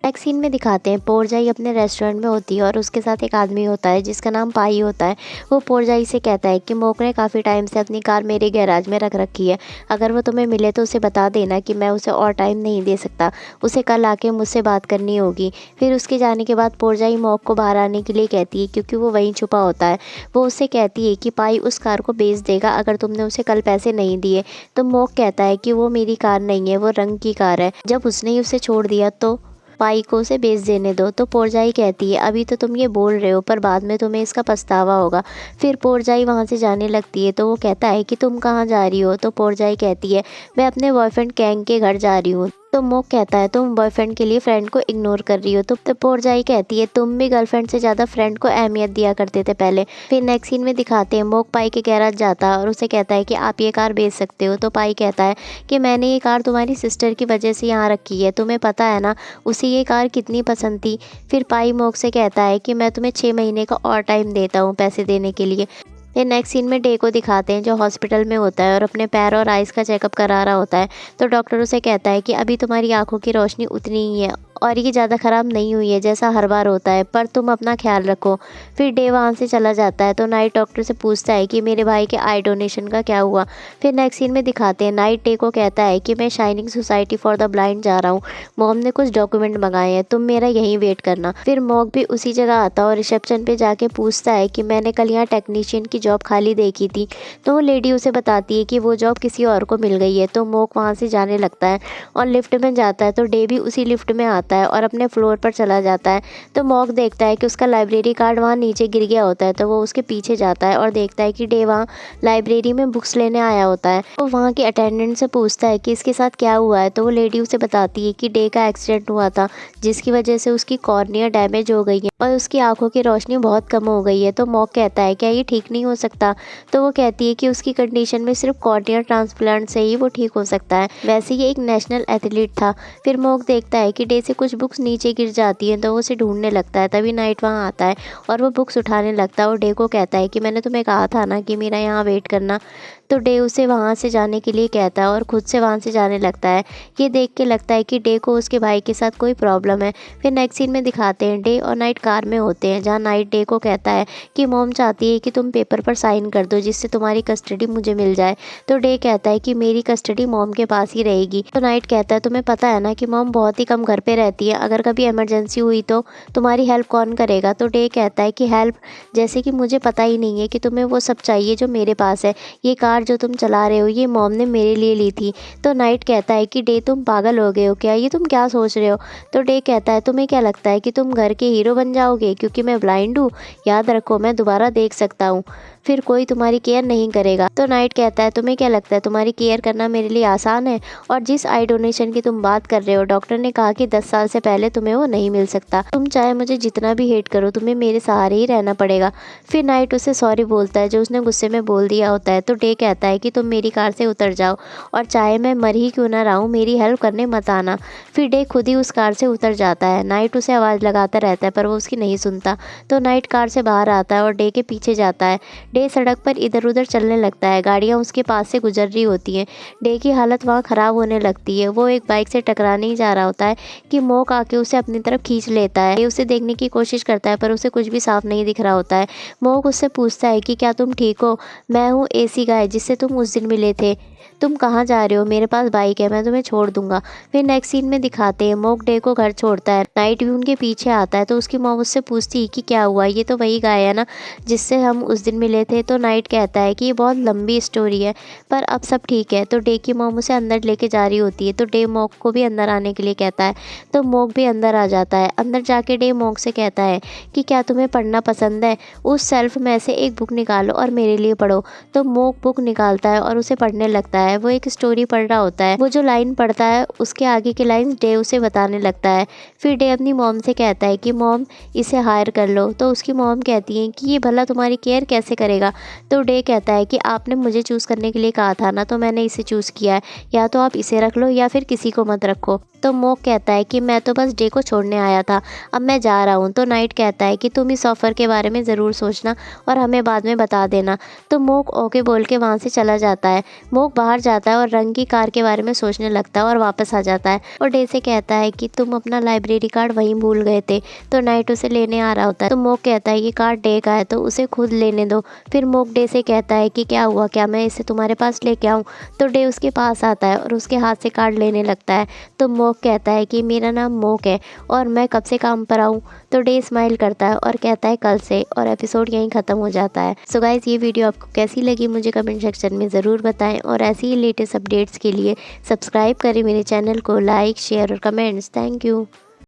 Next scene में दिखाते हैं पोरजाई अपने रेस्टोरेंट में होती है और उसके साथ एक आदमी होता है जिसका नाम पाई होता है। वो पोरजाई से कहता है कि मोक ने काफ़ी टाइम से अपनी कार मेरे गैराज में रख रखी है, अगर वो तुम्हें मिले तो उसे बता देना कि मैं उसे और टाइम नहीं दे सकता, उसे कल आके मुझसे बात करनी होगी। फिर उसके जाने के बाद पोरजाई मोक को बाहर आने के लिए कहती है क्योंकि वो वहीं छुपा होता है। वो उससे कहती है कि पाई उस कार को बेच देगा अगर तुमने उसे कल पैसे नहीं दिए। तो मोक कहता है कि वो मेरी कार नहीं है, वो रंग की कार है, जब उसने ही उसे छोड़ दिया तो पाई को उसे बेच देने दो। तो पोरजाई कहती है अभी तो तुम ये बोल रहे हो पर बाद में तुम्हें इसका पछतावा होगा। फिर पोरजाई वहाँ से जाने लगती है तो वो कहता है कि तुम कहाँ जा रही हो। तो पोरजाई कहती है मैं अपने बॉयफ्रेंड कैंग के घर जा रही हूँ। तो मोक कहता है तुम बॉयफ्रेंड के लिए फ्रेंड को इग्नोर कर रही हो। तो पोरजाई कहती है तुम भी गर्लफ्रेंड से ज़्यादा फ्रेंड को अहमियत दिया करते थे पहले। फिर नेक्स्ट सीन में दिखाते हैं मोक पाई के गैराज जाता है और उसे कहता है कि आप ये कार बेच सकते हो। तो पाई कहता है कि मैंने ये कार तुम्हारी सिस्टर की वजह से यहाँ रखी है, तुम्हें पता है ना उसे ये कार कितनी पसंद थी। फिर पाई मोक से कहता है कि मैं तुम्हें 6 महीने का और टाइम देता हूँ पैसे देने के लिए। ये नेक्स्ट सीन में डे को दिखाते हैं जो हॉस्पिटल में होता है और अपने पैर और आइज़ का चेकअप करा रहा होता है। तो डॉक्टर उसे कहता है कि अभी तुम्हारी आंखों की रोशनी उतनी ही है और ये ज़्यादा ख़राब नहीं हुई है जैसा हर बार होता है, पर तुम अपना ख्याल रखो। फिर डे वहाँ से चला जाता है तो नाइट डॉक्टर से पूछता है कि मेरे भाई के आई डोनेशन का क्या हुआ। फिर नेक्स्ट सीन में दिखाते हैं नाइट डे को कहता है कि मैं shining society for the blind जा रहा हूँ, मॉम ने कुछ डॉक्यूमेंट मंगाए हैं, तुम मेरा यहीं वेट करना। फिर मॉक भी उसी जगह आता है और रिसेप्शन पे जाके पूछता है कि मैंने कल यहाँ टेक्नीशियन की जॉब खाली देखी थी। तो वो लेडी उसे बताती है कि वो जॉब किसी और को मिल गई है। तो मॉक वहाँ से जाने लगता है और लिफ्ट में जाता है तो डे भी उसी लिफ्ट में आता है और अपने फ्लोर पर चला जाता है। तो मॉक देखता है कि उसका लाइब्रेरी कार्ड वहाँ नीचे गिर गया होता है तो वो उसके पीछे जाता है और देखता है कि डे वहाँ लाइब्रेरी में बुक्स लेने आया होता है। तो वहाँ के अटेंडेंट से पूछता है कि इसके साथ क्या हुआ है। तो वो लेडी उसे बताती है कि डे का एक्सीडेंट हुआ था जिसकी वजह से उसकी कॉर्निया डैमेज हो गई है और उसकी आंखों की रोशनी बहुत कम हो गई है। तो मॉक कहता है क्या ये ठीक नहीं हो सकता। तो वो कहती है कि उसकी कंडीशन में सिर्फ कॉर्निया ट्रांसप्लांट से ही वो ठीक हो सकता है, वैसे ये एक नेशनल एथलीट था। फिर मॉक देखता है कि डे से कुछ बुक्स नीचे गिर जाती हैं तो वो उसे ढूंढने लगता है। तभी नाइट वहाँ आता है और वो बुक्स उठाने लगता है और डे को कहता है कि मैंने तुम्हें कहा था ना कि मेरा यहाँ वेट करना। तो डे उसे वहाँ से जाने के लिए कहता है और खुद से वहाँ से जाने लगता है। ये देख के लगता है कि डे को उसके भाई के साथ कोई प्रॉब्लम है। फिर नेक्स्ट सीन में दिखाते हैं डे और नाइट कार में होते हैं जहाँ नाइट डे को कहता है कि मॉम चाहती है कि तुम पेपर पर साइन कर दो जिससे तुम्हारी कस्टडी मुझे मिल जाए। तो डे कहता है कि मेरी कस्टडी मॉम के पास ही रहेगी। तो नाइट कहता है तुम्हें पता है ना कि मॉम बहुत ही कम घर पे रहती है, अगर कभी इमरजेंसी हुई तो तुम्हारी हेल्प कौन करेगा। तो डे कहता है कि हेल्प जैसे कि मुझे पता ही नहीं है कि तुम्हें वो सब चाहिए जो मेरे पास है, ये कार जो तुम चला रहे हो ये मॉम ने मेरे लिए ली थी। तो नाइट कहता है कि डे तुम पागल हो गए हो क्या, ये तुम क्या सोच रहे हो। तो डे कहता है तुम्हें क्या लगता है कि तुम घर के हीरो बन जाओगे क्योंकि मैं ब्लाइंड हूँ, याद रखो मैं दोबारा देख सकता हूँ, फिर कोई तुम्हारी केयर नहीं करेगा। तो नाइट कहता है तुम्हें क्या लगता है तुम्हारी केयर करना मेरे लिए आसान है, और जिस आई डोनेशन की तुम बात कर रहे हो डॉक्टर ने कहा कि 10 साल से पहले तुम्हें वो नहीं मिल सकता, तुम चाहे मुझे जितना भी हेट करो तुम्हें मेरे सहारे ही रहना पड़ेगा। फिर नाइट उसे सॉरी बोलता है जो उसने गुस्से में बोल दिया होता है। तो डे कहता है कि तुम मेरी कार से उतर जाओ और चाहे मैं मर ही क्यों ना रहा हूँ मेरी हेल्प करने मत आना। फिर डे खुद ही उस कार से उतर जाता है। नाइट उसे आवाज़ लगाता रहता है पर वो उसकी नहीं सुनता। तो नाइट कार से बाहर आता है और डे के पीछे जाता है। डे सड़क पर इधर उधर चलने लगता है, गाड़ियाँ उसके पास से गुजर रही होती हैं। डे की हालत वहाँ ख़राब होने लगती है। वो एक बाइक से टकराने ही जा रहा होता है कि मोक आके उसे अपनी तरफ खींच लेता है। ये उसे देखने की कोशिश करता है पर उसे कुछ भी साफ नहीं दिख रहा होता है। मोक उससे पूछता है कि क्या तुम ठीक हो, मैं हूँ एसी गाय जिससे तुम उस दिन मिले थे, तुम कहाँ जा रहे हो, मेरे पास बाइक है मैं तुम्हें छोड़ दूंगा। फिर नेक्स्ट सीन में दिखाते हैं मोक डे को घर छोड़ता है, नाइट भी उनके पीछे आता है। तो उसकी मॉम उससे पूछती है कि क्या हुआ, ये तो वही गाय है ना जिससे हम उस दिन मिले थे। तो नाइट कहता है कि ये बहुत लंबी स्टोरी है पर अब सब ठीक है। तो डे की मॉम उसे अंदर लेके जा रही होती है तो डे मोक को भी अंदर आने के लिए कहता है। तो मोक भी अंदर आ जाता है। अंदर जाके डे मोक से कहता है कि क्या तुम्हें पढ़ना पसंद है, उस सेल्फ में से एक बुक निकालो और मेरे लिए पढ़ो। तो मोक बुक निकालता है और उसे पढ़ने लगता है। वो एक स्टोरी पढ़ रहा होता है। वो जो लाइन पढ़ता है उसके आगे की लाइन डे उसे बताने लगता है। फिर डे अपनी मॉम से कहता है कि मॉम इसे हायर कर लो। तो उसकी मॉम कहती है कि ये भला तुम्हारी केयर कैसे करेगा। तो डे कहता है कि आपने मुझे चूज़ करने के लिए कहा था ना, तो मैंने इसे चूज़ किया है, या तो आप इसे रख लो या फिर किसी को मत रखो। तो मोक कहता है कि मैं तो बस डे को छोड़ने आया था, अब मैं जा रहा हूँ। तो नाइट कहता है कि तुम इस ऑफ़र के बारे में ज़रूर सोचना और हमें बाद में बता देना। तो मोक ओके बोल के वहाँ से चला जाता है। मोक बाहर जाता है और रंग की कार के बारे में सोचने लगता है और वापस आ जाता है और डे से कहता है कि तुम अपना लाइब्रेरी कार्ड वहीं भूल गए थे। तो नाइट उसे लेने आ रहा होता है तो मोक कहता है कि कार्ड डे का है तो उसे खुद लेने दो। फिर मोक डे से कहता है कि क्या हुआ, क्या मैं इसे तुम्हारे पास लेके आऊँ। तो डे उसके पास आता है और उसके हाथ से कार्ड लेने लगता है। तो मोक कहता है कि मेरा नाम मोक है और मैं कब से काम पर आऊँ। तो डे स्माइल करता है और कहता है कल से, और एपिसोड यहीं ख़त्म हो जाता है। सो गाइस, ये वीडियो आपको कैसी लगी मुझे कमेंट सेक्शन में ज़रूर बताएं और ऐसी ही लेटेस्ट अपडेट्स के लिए सब्सक्राइब करें मेरे चैनल को, लाइक शेयर और कमेंट्स। Thank you.